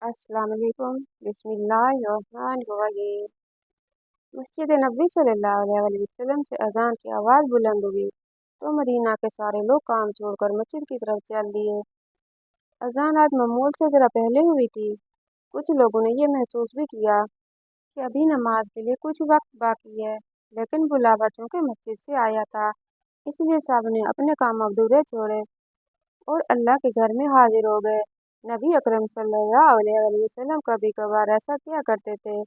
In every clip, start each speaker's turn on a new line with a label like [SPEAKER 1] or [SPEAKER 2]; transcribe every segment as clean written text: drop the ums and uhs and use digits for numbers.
[SPEAKER 1] अस्सलाम वालेकुम। बिस्मिल्लाहिर्रहमानिर्रहीम। मस्जिद नबी सल्लल्लाहु अलैहि वसल्लम से अजान की आवाज़ बुलंद हुई तो मदीना के सारे लोग काम छोड़कर मस्जिद की तरफ चल दिए। अजान आज मामूल से जरा पहले हुई थी। कुछ लोगों ने ये महसूस भी किया कि अभी नमाज के लिए कुछ वक्त बाकी है, लेकिन बुलावा चूंकि मस्जिद से आया था, इसलिए सबने अपने काम अधूरे छोड़े और अल्लाह के घर में हाजिर हो गए। नबी अकरम सल्लल्लाहु अलैहि वसल्लम कभी कभार ऐसा किया करते थे।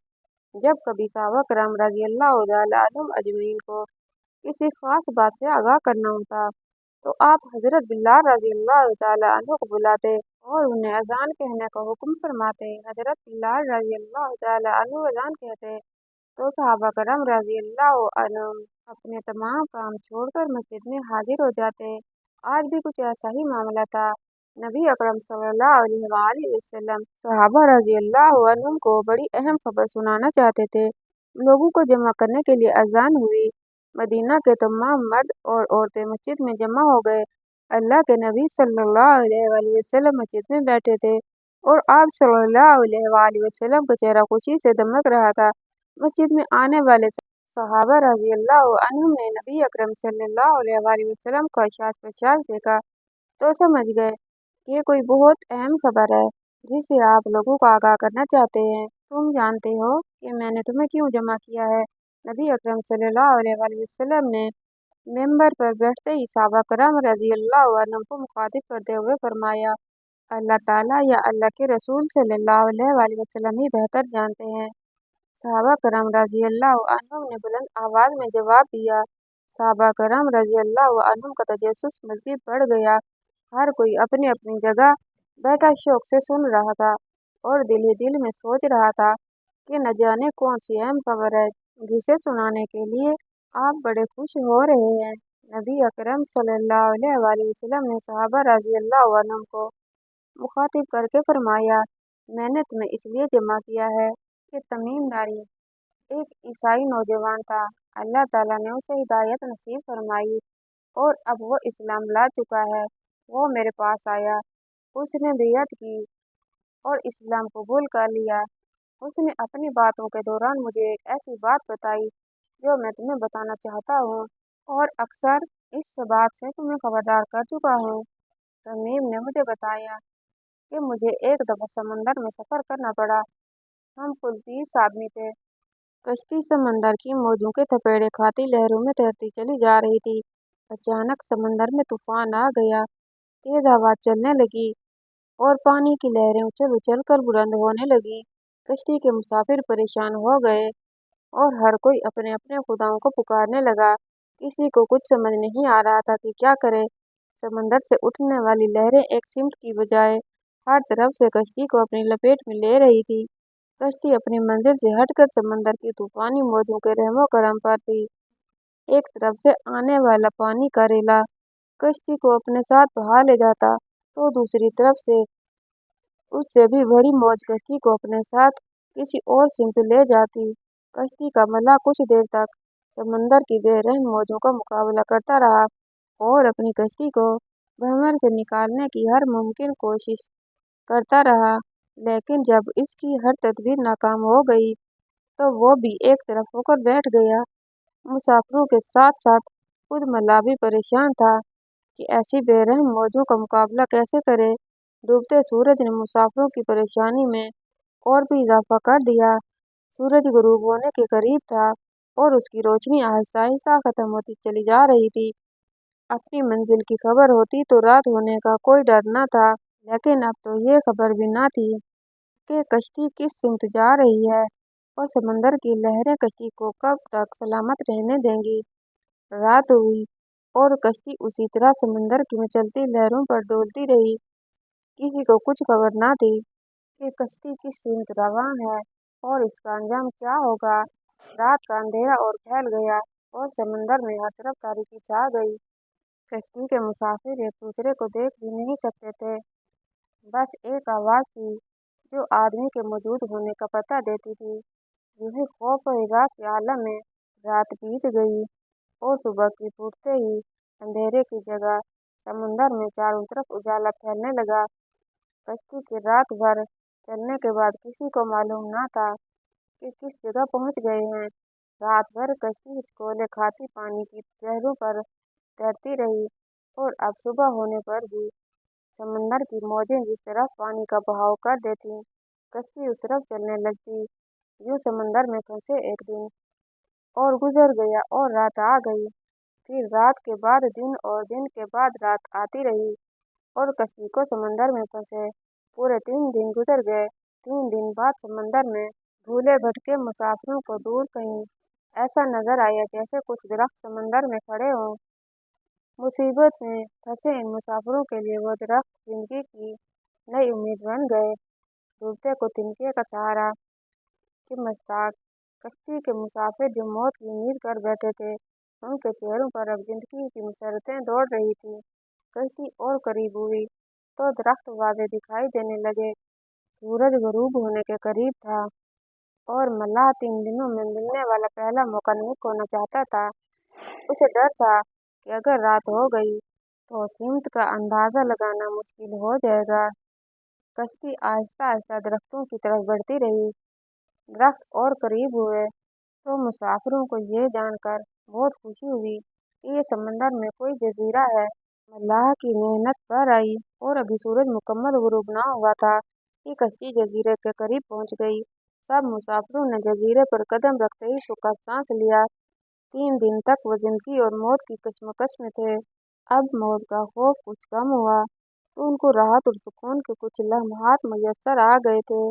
[SPEAKER 1] जब कभी सहाबा करम रजी अल्लाह तआला अन्हुम अजमईन को किसी खास बात से आगाह करना होता, तो आप हजरत बिलाल रजी अल्लाह तआला अन्हु को बुलाते और उन्हें अजान कहने का हुक्म फरमाते। हजरत बिलाल रजी अल्लाह तआला अन्हु अजान कहते तो सहाबा करम रजी अल्लाह अन्हुम अपने तमाम काम छोड़कर मस्जिद में हाजिर हो जाते। आज भी कुछ ऐसा ही मामला था। नबी अकरम सल्लल्लाहु अलैहि वसल्लम सहाबा रजी अल्लाह अन्हुम को बड़ी अहम खबर सुनाना चाहते थे। लोगों को जमा करने के लिए अजान हुई। मदीना के तमाम मर्द और औरतें मस्जिद में जमा हो गए। अल्लाह के नबी सल्लल्लाहु अलैहि वसल्लम मस्जिद में बैठे थे और आप सल्लल्लाहु अलैहि वसल्लम का चेहरा खुशी से दमक रहा था। मस्जिद में आने वाले सहाबा रजी अल्लाह अन्हुम ने नबी अकरम सल्लल्लाहु अलैहि वसल्लम का शास प्रशास देखा तो समझ गए कि ये कोई बहुत अहम खबर है जिसे आप लोगों को आगाह करना चाहते हैं। तुम जानते हो कि मैंने तुम्हें क्यों जमा किया है? नबी अकरम सल्लल्लाहु अलैहि वसल्लम ने मेंबर पर बैठते ही सहाबा करम रजी अल्लाह अन्हुम को मुखातिब करते हुए फरमाया, अल्लाह ताला या अल्लाह के रसूल सल्लल्लाहु अलैहि वसल्लम ही बेहतर जानते हैं। सहाबा करम रजी अल्लाह अन्हुम ने बुलंद आवाज में जवाब दिया। सहाबा करम रजी अल्लाह अन्हुम का तजस्सुस मज़ीद बढ़ गया। हर कोई अपनी अपनी जगह बैठा शौक से सुन रहा था और दिल ही दिल में सोच रहा था कि न जाने कौन सी अहम खबर है जिसे सुनाने के लिए आप बड़े खुश हो रहे हैं। नबी अकरम सल्लल्लाहु अलैहि वसल्लम ने सहाबा रजी अल्लाह अन्हुम को मुखातिब करके फरमाया, मैंने तुम्हें इसलिए जमा किया है कि तमीम दारी एक ईसाई नौजवान था। अल्लाह ताला ने उसे हिदायत नसीब फरमाई और अब वो इस्लाम ला चुका है। वो मेरे पास आया, उसने बेयत की और इस्लाम कबूल कर लिया। उसने अपनी बातों के दौरान मुझे एक ऐसी बात बताई जो मैं तुम्हें बताना चाहता हूँ और अक्सर इस बात से तुम्हें खबरदार कर चुका हूँ। तमीम ने मुझे बताया कि मुझे एक दफ़ा समंदर में सफ़र करना पड़ा। हम कुल 20 आदमी थे। कश्ती समंदर की मौजों के थपेड़े खाती लहरों में तैरती चली जा रही थी। अचानक समंदर में तूफान आ गया। तेज हवा चलने लगी और पानी की लहरें उछल उछल कर बुलंद होने लगी। कश्ती के मुसाफिर परेशान हो गए और हर कोई अपने अपने खुदाओं को पुकारने लगा। किसी को कुछ समझ नहीं आ रहा था कि क्या करे। समंदर से उठने वाली लहरें एक सिमत की बजाय हर तरफ से कश्ती को अपनी लपेट में ले रही थी। कश्ती अपनी मंजिल से हटकर समंदर की तूफानी मौजों के रहमो करम पर थी। एक तरफ से आने वाला पानी का रेला कश्ती को अपने साथ बहा ले जाता तो दूसरी तरफ से उससे भी बड़ी मौज कश्ती को अपने साथ किसी और सिमत ले जाती। कश्ती का मल्लाह कुछ देर तक समंदर की बेरहम मौजों का मुकाबला करता रहा और अपनी कश्ती को भंवर से निकालने की हर मुमकिन कोशिश करता रहा, लेकिन जब इसकी हर तदबीर नाकाम हो गई तो वो भी एक तरफ होकर बैठ गया। मुसाफिरों के साथ साथ खुद मल्लाह भी परेशान था कि ऐसी बेरहम मौजों का मुकाबला कैसे करे। डूबते सूरज ने मुसाफिरों की परेशानी में और भी इजाफा कर दिया। सूरज गुरूब होने के करीब था और उसकी रोशनी आहिस्ता आहिस्ता खत्म होती चली जा रही थी। अपनी मंजिल की खबर होती तो रात होने का कोई डर न था, लेकिन अब तो ये खबर भी न थी कि कश्ती किस सिमत जा रही है और समंदर की लहरें कश्ती को कब तक सलामत रहने देंगी। रात हुई और कश्ती उसी तरह समंदर की मचलती लहरों पर डोलती रही। किसी को कुछ खबर न थी कि कश्ती किस सिमत रवां है और इसका अंजाम क्या होगा। रात का अंधेरा और फैल गया और समंदर में हर तरफ तारीकी छा गई। कश्ती के मुसाफिर एक दूसरे को देख भी नहीं सकते थे। बस एक आवाज़ थी जो आदमी के मौजूद होने का पता देती थी। यूं खौफ और हिरास के आलम में रात बीत गई और सुबह की फूटते ही अंधेरे की जगह समुंदर में चारों तरफ उजाला फैलने लगा। कश्ती की रात भर चलने के बाद किसी को मालूम न था कि किस जगह पहुंच गए हैं। रात भर कश्ती हिचकोले खाती पानी की लहरों पर तैरती रही और अब सुबह होने पर भी समंदर की मौजें जिस तरफ पानी का बहाव कर देती, कश्ती उस तरफ चलने लगती। यूं समंदर में फंसे एक दिन और गुजर गया और रात आ गई। फिर रात के बाद दिन और दिन के बाद रात आती रही और कश्ती को समंदर में फंसे पूरे 3 दिन गुजर गए। 3 दिन बाद समंदर में भूले भटके मुसाफिरों को दूर कहीं ऐसा नजर आया जैसे कुछ दरख्त समंदर में खड़े हों। मुसीबत में फंसे इन मुसाफिरों के लिए वो दरख्त जिंदगी की नई उम्मीद बन गए। डूबते को तिनके का सहारा कि मुश्ताक कश्ती के मुसाफिर जो मौत की उम्मीद कर बैठे थे, उनके चेहरों पर अब जिंदगी की मुसरतें दौड़ रही थी। कश्ती और करीब हुई तो दरख्त वादे दिखाई देने लगे। सूरज गरूब होने के करीब था और मल्लाह 3 दिनों में मिलने वाला पहला मौका नहीं खोना चाहता था। उसे डर था कि अगर रात हो गई तो कीमत का अंदाजा लगाना मुश्किल हो जाएगा। कश्ती आहिस्ता आहिस्ता दरख्तों की तरफ बढ़ती रही। दरख्त और करीब हुए तो मुसाफिरों को ये जानकर बहुत खुशी हुई कि ये समंदर में कोई जजीरा है। मल्लाह की मेहनत पर आई और अभी सूरज मुकम्मल गुरूब ना हुआ था कि कश्ती जजीरे के करीब पहुंच गई। सब मुसाफिरों ने जजीरे पर कदम रखते ही सूखा सांस लिया। 3 दिन तक वो जिंदगी और मौत की कश्मकश में थे। अब मौत का खौफ कुछ कम हुआ तो उनको राहत और सुकून के कुछ लम्हात मुयस्सर आ गए थे।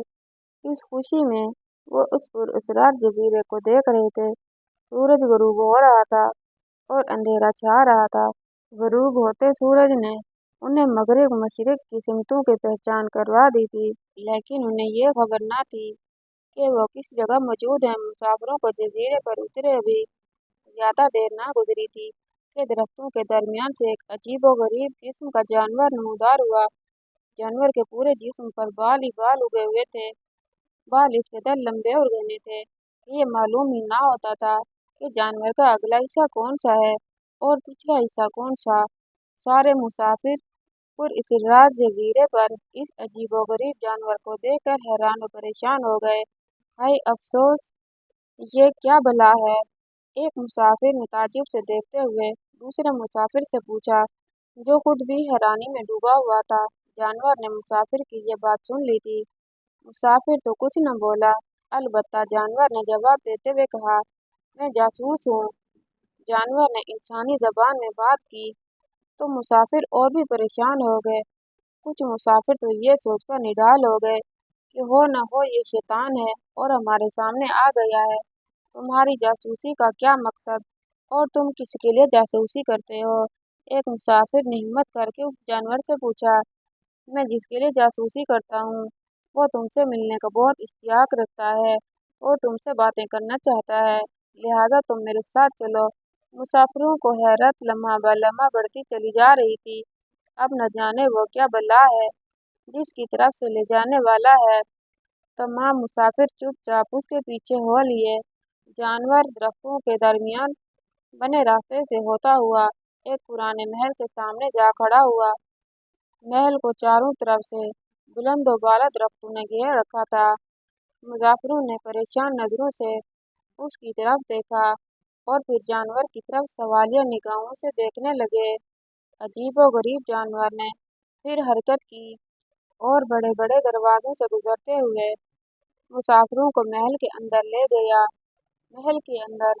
[SPEAKER 1] इस खुशी में वो उस पुरअसरार जजीरे को देख रहे थे। सूरज गरूब हो रहा था और अंधेरा छा रहा था। गरूब होते सूरज ने उन्हें मगरिब मशरिक की सिमतों की पहचान करवा दी थी, लेकिन उन्हें ये खबर न थी कि वो किस जगह मौजूद हैं। मुसाफिरों को जजीरे पर उतरे अभी ज्यादा देर ना गुजरी थी कि दरख्तों के दरमियान से एक अजीबोगरीब किस्म का जानवर नमूदार हुआ। जानवर के पूरे जिस्म पर बाल ही बाल उगे हुए थे। बाल इस कदर लंबे और घने थे कि ये मालूम ही ना होता था कि जानवर का अगला हिस्सा कौन सा है और पिछला हिस्सा कौन सा। सारे मुसाफिर पुरअसरार जजीरे पर इस अजीबोगरीब जानवर को देखकर हैरान और परेशान हो गए। हाय अफसोस, ये क्या भला है? एक मुसाफिर ने ताज्जुब से देखते हुए दूसरे मुसाफिर से पूछा, जो खुद भी हैरानी में डूबा हुआ था। जानवर ने मुसाफिर की ये बात सुन ली थी। मुसाफिर तो कुछ न बोला, अलबत्ता जानवर ने जवाब देते हुए कहा, मैं जासूस हूँ। जानवर ने इंसानी जबान में बात की तो मुसाफिर और भी परेशान हो गए। कुछ मुसाफिर तो ये सोचकर निढाल हो गए कि हो न हो ये शैतान है और हमारे सामने आ गया है। तुम्हारी जासूसी का क्या मकसद और तुम किसके लिए जासूसी करते हो? एक मुसाफिर ने हिम्मत करके उस जानवर से पूछा, मैं जिसके लिए जासूसी करता हूँ वो तुमसे मिलने का बहुत इश्तियाक रखता है और तुमसे बातें करना चाहता है, लिहाजा तुम मेरे साथ चलो। मुसाफिरों को हैरत लम्हा ब लम्हा बढ़ती चली जा रही थी। अब न जाने वो क्या बला है जिसकी तरफ से ले जाने वाला है। तमाम मुसाफिर चुपचाप उसके पीछे हो लिए। जानवर दरख्तों के दरमियान बने रास्ते से होता हुआ एक पुराने महल के सामने जा खड़ा हुआ। महल को चारों तरफ से बुलंद व बाला दरख्तों ने घेर रखा था। मुसाफिरों ने परेशान नजरों से उसकी तरफ देखा और फिर जानवर की तरफ सवालिया निगाहों से देखने लगे। अजीबोगरीब जानवर ने फिर हरकत की और बड़े बड़े दरवाजों से गुजरते हुए मुसाफिरों को महल के अंदर ले गया। महल के अंदर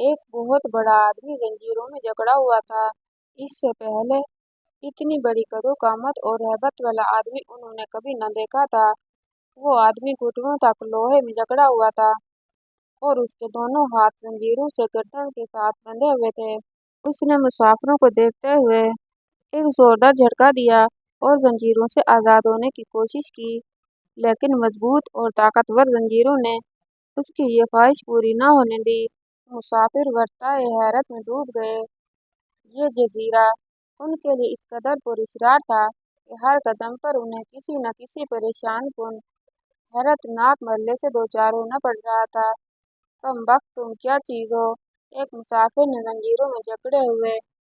[SPEAKER 1] एक बहुत बड़ा आदमी जंजीरों में जकड़ा हुआ था। इससे पहले इतनी बड़ी कदो-कामत और हैबत वाला आदमी उन्होंने कभी न देखा था। वो आदमी घुटनों तक लोहे में जकड़ा हुआ था और उसके दोनों हाथ जंजीरों से गर्दन के साथ बंधे हुए थे। उसने मुसाफिरों को देखते हुए एक जोरदार झटका दिया और जंजीरों से आज़ाद होने की कोशिश की, लेकिन मजबूत और ताकतवर जंजीरों ने उसकी ये ख्वाहिश पूरी न होने दी। मुसाफिर वर्ताए हैरत में डूब गए। ये जजीरा उनके लिए इस कदर पुरअसरार था कि हर कदम पर उन्हें किसी न किसी परेशान कुन हैरतनाक मरहले से दोचार होना पड़ रहा था। कमबख्त, तुम क्या चीज़ हो? एक मुसाफिर ने जंजीरों में जकड़े हुए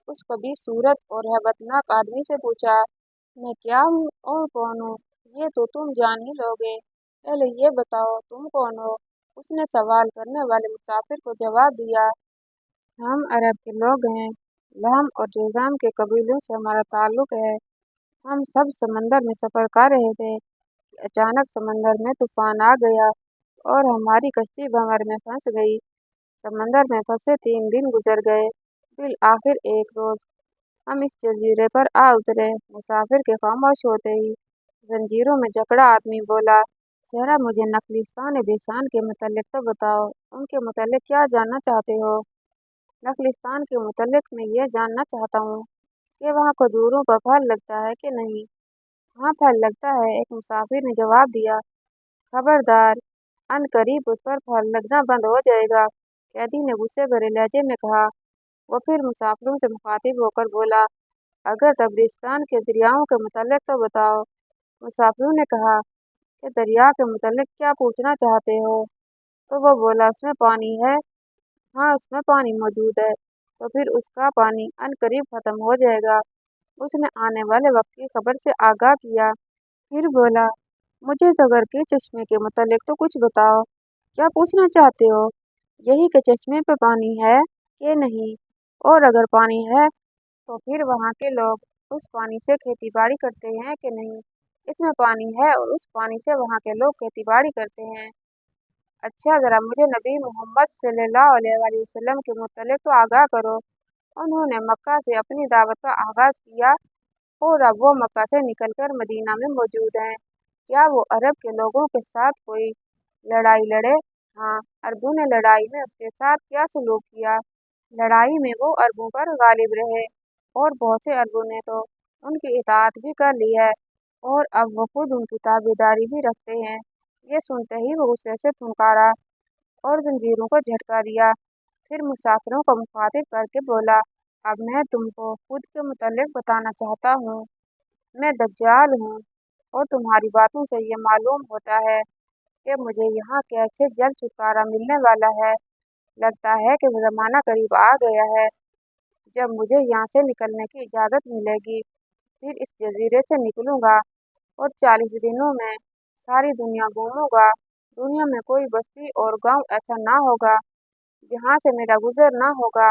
[SPEAKER 1] उस कबीह सूरत और हैबतनाक आदमी से पूछा। मैं क्या हूँ और कौन हूँ? یہ تو تم جان ہی لوگے، پہلے یہ بتاؤ تم کون ہو؟ اس نے سوال کرنے والے مسافر کو جواب دیا، ہم عرب کے لوگ ہیں، لہم اور جذام کے قبیلوں سے ہمارا تعلق ہے۔ ہم سب سمندر میں سفر کر رہے تھے کہ اچانک سمندر میں طوفان آ گیا اور ہماری کشتی بھنور میں پھنس گئی۔ سمندر میں پھنسے 3 دن گزر گئے، بالآخر ایک روز ہم اس جزیرے پر آ اترے۔ مسافر کے خاموش ہوتے ہی زنجیروں میں جکڑا آدمی بولا، صحرا مجھے نخلستان بیسان کے متعلق تو بتاؤ، ان کے متعلق کیا جاننا چاہتے ہو؟ نخلستان کے متعلق میں یہ جاننا چاہتا ہوں کہ وہاں کھجوروں کا پھل لگتا ہے کہ نہیں۔ ہاں پھل لگتا ہے، ایک مسافر نے جواب دیا۔ خبردار، ان قریب اس پر پھل لگنا بند ہو جائے گا، قیدی نے غصے بھرے لہجے میں کہا۔ وہ پھر مسافروں سے مخاطب ہو کر بولا، اگر تبرستان کے دریاؤں کے متعلق تو بتاؤ۔ مسافروں نے کہا کہ دریا کے متعلق کیا پوچھنا چاہتے ہو؟ تو وہ بولا، اس میں پانی ہے؟ ہاں اس میں پانی موجود ہے، تو پھر اس کا پانی ان قریب ختم ہو جائے گا۔ اس نے آنے والے وقت کی خبر سے آگاہ کیا، پھر بولا، مجھے زغر کے چشمے کے متعلق تو کچھ بتاؤ، کیا پوچھنا چاہتے ہو؟ یہی کہ چشمے پہ پانی ہے کہ نہیں، اور اگر پانی ہے تو پھر وہاں کے لوگ اس پانی سے کھیتی باڑی کرتے ہیں کہ نہیں۔ اس میں پانی ہے اور اس پانی سے وہاں کے لوگ کھیتی باڑی کرتے ہیں۔ اچھا ذرا مجھے نبی محمد صلی اللہ علیہ وآلہ وسلم کے متعلق تو آگاہ کرو۔ انہوں نے مکہ سے اپنی دعوت کا آغاز کیا اور اب وہ مکہ سے نکل کر مدینہ میں موجود ہیں۔ کیا وہ عرب کے لوگوں کے ساتھ کوئی لڑائی لڑے؟ ہاں، عربوں نے لڑائی میں اس کے ساتھ کیا سلوک کیا؟ لڑائی میں وہ عربوں پر غالب رہے اور بہت سے عربوں نے تو ان کی اطاعت بھی کر لی ہے اور اب وہ خود ان کی تابعداری بھی رکھتے ہیں۔ یہ سنتے ہی وہ غصے سے پھنکارا اور زنجیروں کو جھٹکا دیا، پھر مسافروں کو مخاطب کر کے بولا، اب میں تم کو خود کے متعلق بتانا چاہتا ہوں۔ میں دجال ہوں اور تمہاری باتوں سے یہ معلوم ہوتا ہے کہ مجھے یہاں قید سے جلد چھٹکارا ملنے والا ہے۔ لگتا ہے کہ وہ زمانہ قریب آ گیا ہے جب مجھے یہاں سے نکلنے کی اجازت ملے گی۔ پھر اس جزیرے سے نکلوں گا اور 40 دنوں میں ساری دنیا گھوموں گا۔ دنیا میں کوئی بستی اور گاؤں ایسا نہ ہوگا جہاں سے میرا گزر نہ ہوگا۔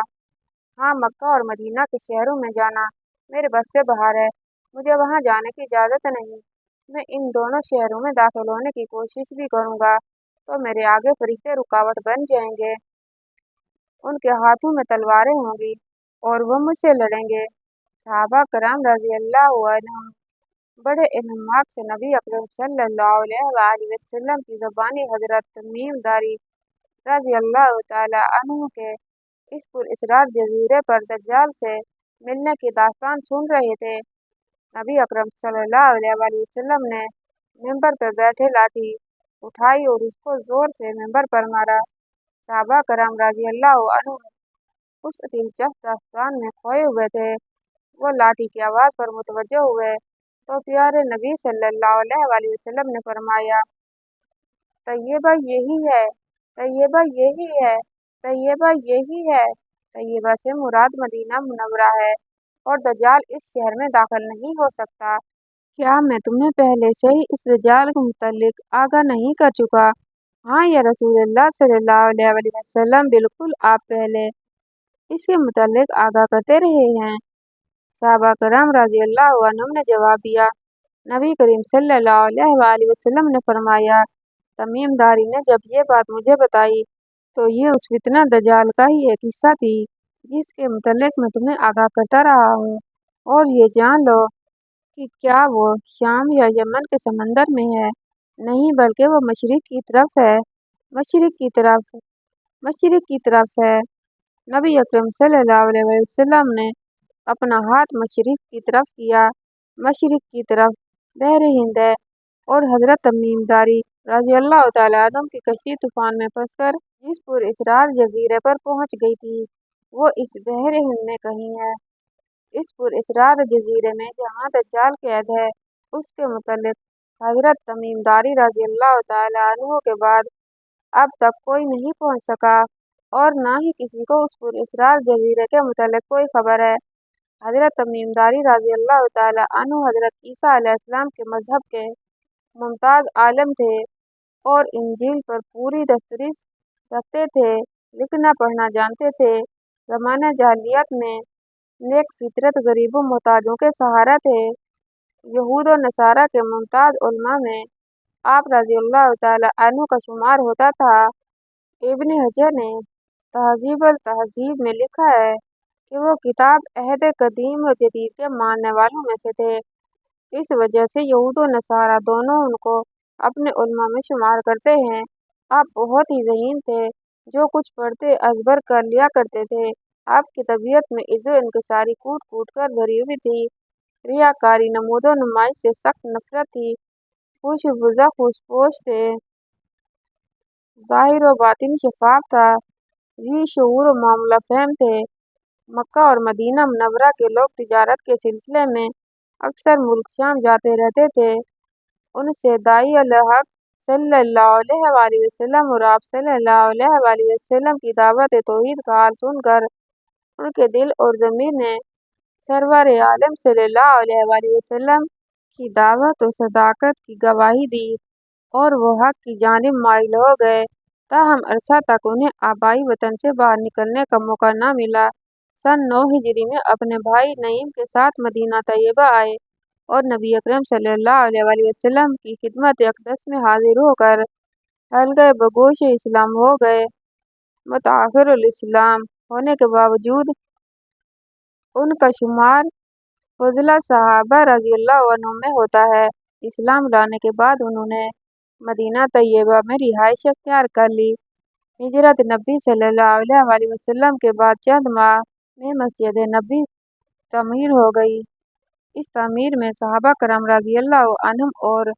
[SPEAKER 1] ہاں مکہ اور مدینہ کے شہروں میں جانا میرے بس سے باہر ہے، مجھے وہاں جانے کی اجازت نہیں۔ میں ان دونوں شہروں میں داخل ہونے کی کوشش بھی کروں گا تو میرے آگے فرشتے رکاوٹ بن جائیں گے، ان کے ہاتھوں میں تلواریں ہوں گی اور وہ مجھ سے لڑیں گے۔ صحابہ کرام رضی اللہ عنہم بڑے اہتمام سے نبی اکرم صلی اللہ علیہ وآلہ وسلم کی زبانی حضرت تمیم داری رضی اللہ تعالی عنہ کے اس پراسرار جزیرے پر دجال سے ملنے کی داستان سن رہے تھے۔ نبی اکرم صلی اللہ علیہ وآلہ وسلم نے ممبر پر بیٹھے لاٹھی اٹھائی اور اس کو زور سے ممبر پر مارا۔ صحابہ کرام رضی اللہ عنہ اس دلچسپ داستان میں کھوئے ہوئے تھے۔ وہ لاٹھی کی آواز پر متوجہ ہوئے تو پیارے نبی صلی اللہ علیہ وآلہ وسلم نے فرمایا، طیبہ یہی ہے، طیبہ یہی ہے، طیبہ یہی ہے۔ طیبہ سے مراد مدینہ منورہ ہے اور دجال اس شہر میں داخل نہیں ہو سکتا۔ کیا میں تمہیں پہلے سے ہی اس دجال کے متعلق آگاہ نہیں کر چکا؟ ہاں یا رسول اللہ صلی اللہ علیہ وآلہ وسلم، بالکل، آپ پہلے اس کے متعلق آگاہ کرتے رہے ہیں۔ صحابہ کرام رضی اللہ عنہم نے جواب دیا، نبی کریم صلی اللہ علیہ وآلہ وسلم نے فرمایا، تمیم داری نے جب یہ بات مجھے بتائی تو یہ اس فتنہ دجال کا ہی ایک حصہ تھی جس کے متعلق میں تمہیں آگاہ کرتا رہا ہوں، اور یہ جان لو کہ کیا وہ شام یا یمن کے سمندر میں ہے، نہیں بلکہ وہ مشرق کی طرف ہے، مشرق کی طرف، مشرق کی طرف ہے۔ نبی اکرم صلی اللہ علیہ وسلم نے اپنا ہاتھ مشرق کی طرف کیا، مشرق کی طرف بحر ہند ہے، اور حضرت تمیم داری رضی اللہ تعالیٰ عنہ کی کشتی طوفان میں پھنس کر جس پراسرار جزیرے پر پہنچ گئی تھی وہ اس بحر ہند میں کہیں ہے۔ اس پراسرار جزیرے میں جہاں دجال قید ہے، اس کے متعلق حضرت تمیم داری رضی اللہ تعالیٰ عنہ کے بعد اب تک کوئی نہیں پہنچ سکا اور نہ ہی کسی کو اس پراسرار جزیرے کے متعلق کوئی خبر ہے۔ حضرت تمیم داری رضی اللہ تعالیٰ عنہ حضرت عیسیٰ علیہ السلام کے مذہب کے मुमताज़ आलम थे और इंजील पर पूरी दस्तरस रखते थे, लिखना पढ़ना जानते थे। ज़माने जाहिलियत में नेक फितरत गरीबों मोहताजों के सहारा थे। यहूद और नसारा के मुमताज़ उलमा में आप रज़ियल्लाहु ताला अन्हु का शुमार होता था। इब्न हजर ने तहज़ीब अल तहज़ीब में लिखा है कि वो किताब अहद कदीम और जदीद के मानने वालों में से थे। इस वजह से यहूद और नसारा दोनों उनको अपने उलमा में शुमार करते हैं। आप बहुत ही ज़हीन थे, जो कुछ पढ़ते अज़बर कर लिया करते थे। आपकी तबीयत में इज़्ज़ो इनकिसारी कूट कूट कर भरी हुई थी। रियाकारी नमूदो नुमाइश से सख्त नफरत थी। खुशबुज़ा खुशपोश थे। ज़ाहिर व बातिन शफाफ था। जी शऊर व मामला फहम थे। मक्का और मदीना मुनव्वरा के लोग तिजारत के सिलसिले में अक्सर मुल्क शाम जाते रहते थे। उनसे दाई अल हक सल्लल्लाहु अलैहि वसल्लम और आप सल्लल्लाहु अलैहि वसल्लम की दावत तौहीद का हाल सुनकर उनके दिल और ज़मीर ने सरवर आलम सल्लल्लाहु अलैहि वसल्लम की दावत और सदाकत की गवाही दी और वो हक की जानिब माइल हो गए। ताहम अरसा तक उन्हें आबाई वतन से बाहर निकलने का मौका न मिला। सन 9 हिजरी में अपने भाई नईम के साथ मदीना तैयबा आए और नबी अकरम सल्लल्लाहु अलैहि वसल्लम की खिदमत अक़दस में हाजिर होकर हल्क़े बगोश इस्लाम हो गए। मुताअख़िरुल इस्लाम होने के बावजूद उनका शुमार फ़ुज़ला सहाबा रज़ियल्लाहु अन्हुम में होता है। इस्लाम लाने के बाद उन्होंने मदीना तैयबा में रिहाइश अख्तियार कर ली। हिजरत नबी सल्लल्लाहु अलैहि वसल्लम के बाद चंद माह में मस्जिद नबी तमीर हो गई। इस तमीर में सहाबा करम रज़ियल्लाहु अन्हुम और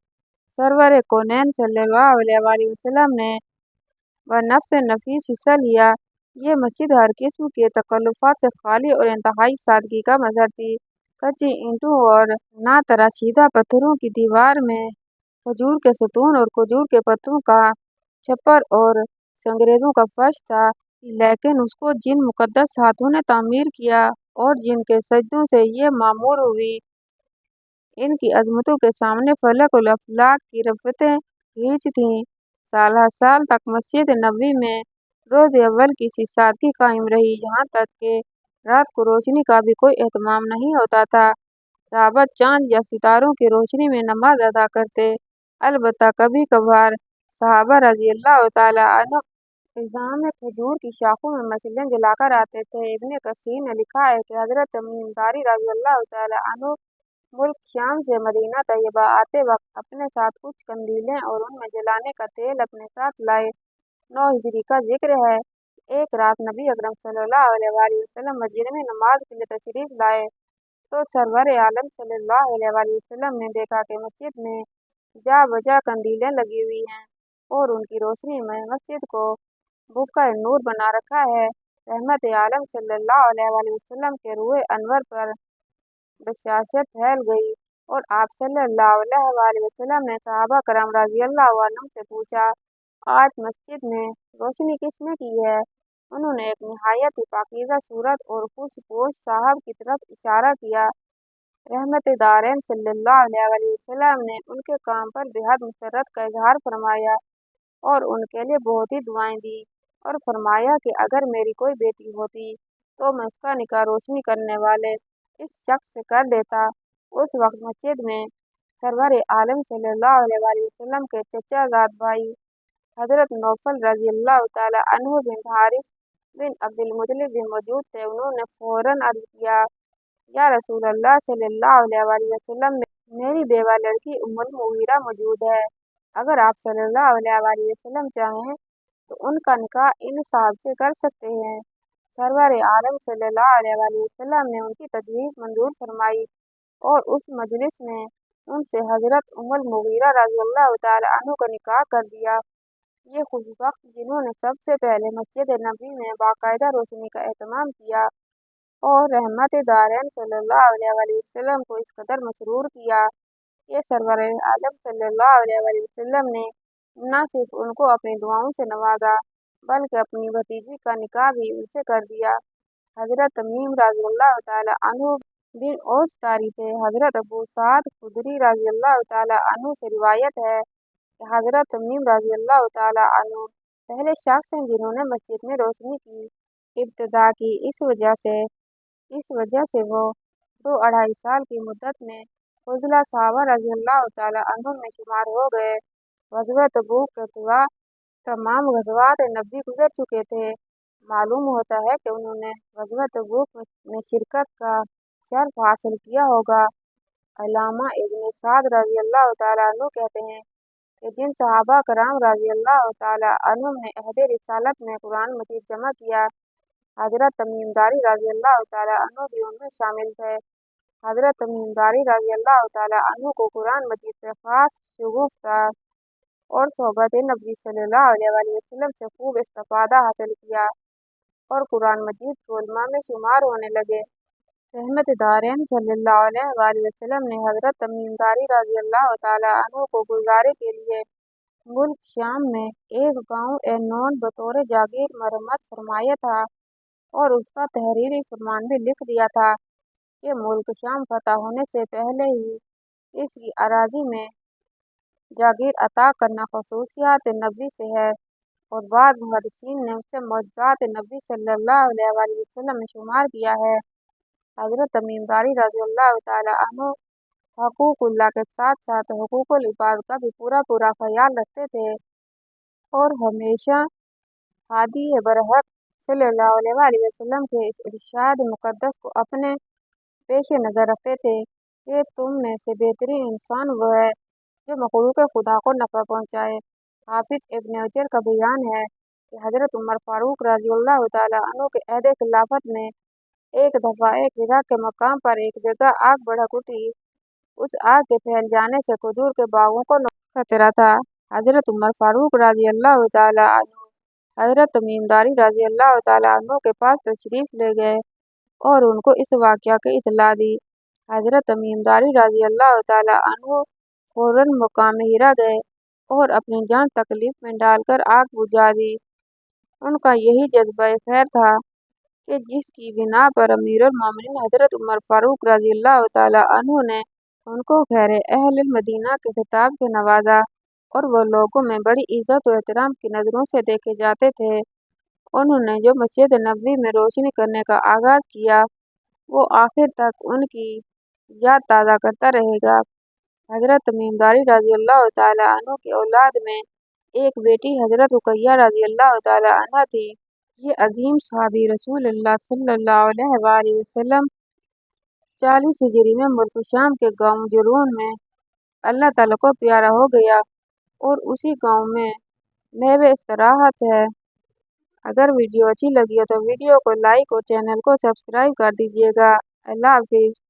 [SPEAKER 1] सरवर कौनैन सल्लल्लाहु अलैहि वसल्लम ने बनफ्स नफीस हिस्सा लिया। ये मस्जिद हर किस्म के तकल्लुफ़ात से खाली और इंतहाई सादगी का मज़हर थी। कच्ची ईंटों और ना तराशीदा पत्थरों की दीवार में खजूर के सतून और खजूर के पत्तों का छप्पर और संगरेज़ों का फर्श था। लेकिन उसको जिन मुक़द्दस हाथों ने तामीर किया और जिनके सजदों से ये मामूर हुई, इनकी अज़मतों के सामने फलक और अफ़लाक की रफ़्तें हीच थीं। साल हर साल तक मस्जिद नबवी में रोज़ अव्वल की सी सादगी कायम रही, यहाँ तक कि रात को रोशनी का भी कोई एहतमाम नहीं होता था। सहाबा चाँद या सितारों की रोशनी में नमाज अदा करते। अलबत्ता कभी कभार सहाबा रज़ियल्लाहु ताला अन्हुम फ़िज़ा में खजूर की शाखों में मछलियाँ जलाकर आते थे। इब्न कसीर ने लिखा है कि हज़रत तमीम दारी रज़ियल्लाहु ताला अन्हु मुल्क शाम से मदीना तैयबा आते वक्त अपने साथ कुछ कंदीलें और उनमें जलाने का तेल अपने साथ लाए। 9 हिजरी का जिक्र है। एक रात नबी अकरम सल्लल्लाहु अलैहि वसल्लम मस्जिद में नमाज के लिए तशरीफ लाए तो सरवर आलम सल्लल्लाहु अलैहि वसल्लम ने देखा कि मस्जिद में जा बजा कंदीलें लगी हुई हैं और उनकी रोशनी में मस्जिद को बुक़्क़ा नूर बना रखा है। रहमत आलम सल्लल्लाहु अलैहि वसल्लम के रूह अनवर पर बशाशत फैल गई और आप सल्लल्लाहु अलैहि वसल्लम ने सहाबा करम रज़ियल्लाहु अन्हुम से पूछा, आज मस्जिद में रोशनी किसने की है? उन्होंने एक निहायत ही पाकीज़ा सूरत और खुशपोश साहब की तरफ इशारा किया। रहमत दारैन सल्लल्लाहु अलैहि वसल्लम ने उनके काम पर बेहद मसर्रत का इजहार फरमाया और उनके लिए बहुत ही दुआएं दी और फरमाया कि अगर मेरी कोई बेटी होती तो मैं उसका निकाह रोशनी करने वाले इस शख्स से कर देता। उस वक्त मस्जिद में सरवर आलम सल्लल्लाहु अलैहि वसल्लम के चचाज़ाद भाई हज़रत नौफल रज़ियल्लाहु ताला अन्हु बिन हारिस बिन अब्दुल मुत्तलिब भी मौजूद थे। उन्होंने फ़ौरन अर्ज़ किया, या रसूल अल्लाह सल्लल्लाहु अलैहि वसल्लम, मेरी बेवा लड़की उम्मुल मुगीरा मौजूद है। अगर आप सल्लल्लाहु अलैहि वसल्लम चाहें तो उनका निकाह इन साहब से कर सकते हैं। सरवर आलम सल्लल्लाहु अलैहि वसल्लम ने उनकी तजवीज़ मंजूर फरमाई और उस मजलिस में उनसे हज़रत उम्मुल मुगीरा रज़ियल्लाहु ताला अन्हु का निकाह कर दिया। ये खुशबख्त जिन्होंने सबसे पहले मस्जिद नबी में बाकायदा रोशनी का एहतमाम किया और रहमत दारैन सल्लल्लाहु अलैहि वसल्लम को इस कदर मसरूर किया कि सरवर आलम सल्लल्लाहु अलैहि वसल्लम ने न सिर्फ उनको अपनी दुआओं से नवाजा बल्कि अपनी भतीजी का निकाह भी उनसे कर दिया। हज़रत तमीम रज़ियल्लाहु ताला अन्हु بن اوس طاری تھے۔ حضرت ابو سعد خدری رضی اللہ تعالیٰ عنہ سے روایت ہے کہ حضرت تمیم رضی اللہ تعالیٰ عنہ پہلے شخص ہیں جنہوں نے مسجد میں روشنی کی ابتدا کی۔ اس وجہ سے وہ 2-2.5 سال کی مدت میں فضلہ صحابہ رضی اللہ تعالیٰ عنہ میں شمار ہو گئے۔ غزوہ تبوک کے سوا تمام غزوات نبی گزر چکے تھے۔ معلوم ہوتا ہے کہ انہوں نے غزوہ تبوک میں شرکت کا شرف حاصل کیا ہوگا۔ علامہ ابن سعد رضی اللہ تعالیٰ عنہ کہتے ہیں کہ جن صحابہ کرام رضی اللہ تعالیٰ عنہم نے عہد رسالت میں قرآن مجید جمع کیا، حضرت تمیم داری رضی اللہ تعالیٰ عنہ بھی ان میں شامل تھے۔ حضرت تمیم داری رضی اللہ تعالیٰ عنہ کو قرآن مجید سے خاص شغف تھا اور صحبت نبی صلی اللہ علیہ وسلم سے خوب استفادہ حاصل کیا اور قرآن مجید کے علماء میں شمار ہونے لگے۔ رحمت دارین صلی اللہ علیہ وسلم نے حضرت تمیم داری رضی اللہ تعالیٰ عنہ کو گزارے کے لیے ملک شام میں ایک گاؤں نون بطور جاگیر مرمت فرمایا تھا اور اس کا تحریری فرمان بھی لکھ دیا تھا کہ ملک شام فتح ہونے سے پہلے ہی اس کی اراضی میں جاگیر عطا کرنا خصوصیات نبی سے ہے، اور بعض محدثین نے اسے معجزات نبی صلی اللہ علیہ وسلم میں شمار کیا ہے۔ حضرت تمیم داری رضی اللہ تعالیٰ عنہ حقوق اللہ کے ساتھ ساتھ حقوق العباد کا بھی پورا خیال رکھتے تھے اور ہمیشہ ہادی برحق صلی اللہ علیہ وسلم کے اس ارشاد مقدس کو اپنے پیش نظر رکھتے تھے کہ تم میں سے بہترین انسان وہ ہے جو مخلوق خدا کو نفع پہنچائے۔ حافظ ابن حجر کا بیان ہے کہ حضرت عمر فاروق رضی اللہ تعالیٰ عنہ کے عہد خلافت میں ایک دفعہ ایک جگہ کے مقام پر ایک جگہ آگ بھڑک اٹھی۔ اس آگ کے پھیل جانے سے کھجور کے باغوں کو نقصان کا خطرہ تھا۔ حضرت عمر فاروق رضی اللہ تعالیٰ عنہ حضرت تمیم داری رضی اللہ تعالیٰ عنہ کے پاس تشریف لے گئے اور ان کو اس واقعہ کی اطلاع دی۔ حضرت تمیم داری رضی اللہ تعالیٰ عنہ فوراً مقام ہیرا گئے اور اپنی جان تکلیف میں ڈال کر آگ بجھا دی۔ ان کا یہی جذبہ خیر تھا کہ جس کی بنا پر امیر المومنین حضرت عمر فاروق رضی اللہ تعالیٰ عنہ نے ان کو خیر اہل مدینہ کے خطاب سے نوازا اور وہ لوگوں میں بڑی عزت و احترام کی نظروں سے دیکھے جاتے تھے۔ انہوں نے جو مسجد نبوی میں روشنی کرنے کا آغاز کیا وہ آخر تک ان کی یاد تازہ کرتا رہے گا۔ حضرت تمیم داری رضی اللہ تعالیٰ عنہ کی اولاد میں ایک بیٹی حضرت رقیہ رضی اللہ تعالیٰ عنہ تھی۔ یہ عظیم صحابی رسول اللہ صلی اللہ علیہ وسلم 40 ہجری میں ملک شام کے گاؤں جرون میں اللہ تعالیٰ کو پیارا ہو گیا اور اسی گاؤں میں محو استراحت ہے۔ اگر ویڈیو اچھی لگی ہو تو ویڈیو کو لائک اور چینل کو سبسکرائب کر دیجیے گا۔ اللہ حافظ۔